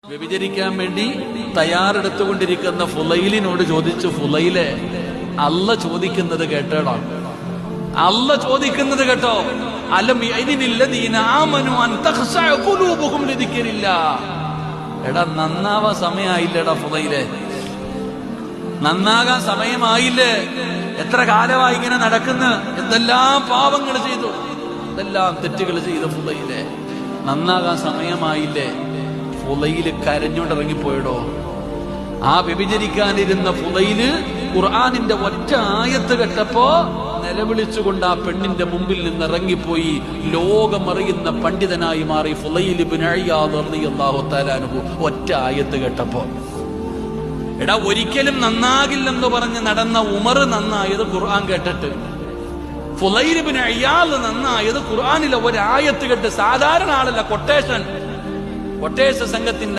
വ്യഭിചരിക്കാൻ വേണ്ടി തയ്യാറെടുത്തുകൊണ്ടിരിക്കുന്ന ഫുലൈലിനോട് ചോദിച്ചു, ഫുലൈലെ, അല്ല ചോദിക്കുന്നത് കേട്ടോടാ, അല്ല ചോദിക്കുന്നത് കേട്ടോ. അലം യഅ്നില്ലദീന ആമനു അൻ തഖ്ശഅ ഖുലൂബുഹും ലിദിക്രില്ലാഹ്. എടാ, നന്നാവാൻ സമയമായില്ലടാ ഫുലൈലെ, നന്നാകാൻ സമയമായില്ലേ? എത്ര കാലമായി ഇങ്ങനെ നടക്കുന്ന, എന്തെല്ലാം പാവങ്ങൾ ചെയ്തു, എന്തെല്ലാം തെറ്റുകൾ ചെയ്ത ഫുലൈലെ, നന്നാകാൻ സമയമായില്ലേ? ഫുലൈല് കരഞ്ഞോണ്ടിറങ്ങിപ്പോയടോ. ആ വ്യഭിചരിക്കാനിരുന്ന ഫുലൈല് ഖുർആനിന്റെ ഒറ്റ ആയത്ത് കേട്ടപ്പോ നിലവിളിച്ചുകൊണ്ട് ആ പെണ്ണിന്റെ മുമ്പിൽ നിന്ന് ഇറങ്ങിപ്പോയി. ലോകമറിയുന്ന പണ്ഡിതനായി മാറി ഫുലൈൽ ഇബ്നു ഇയാദ് റളിയല്ലാഹു തആല അൻഹു ഒറ്റ ആയത്ത് കേട്ടപ്പോ. എടാ, ഒരിക്കലും നന്നാകില്ലെന്ന് പറഞ്ഞ് നടന്ന ഉമർ നന്നായത് ഖുർആൻ കേട്ടിട്ട്, ഫുലൈൽ ഇബ്നു ഇയാദ് നന്നായത് ഖുർആനിലെ ഒരായത്ത് കേട്ട്. സാധാരണ ആളല്ല, കൊട്ടേഷൻ സംഘത്തിന്റെ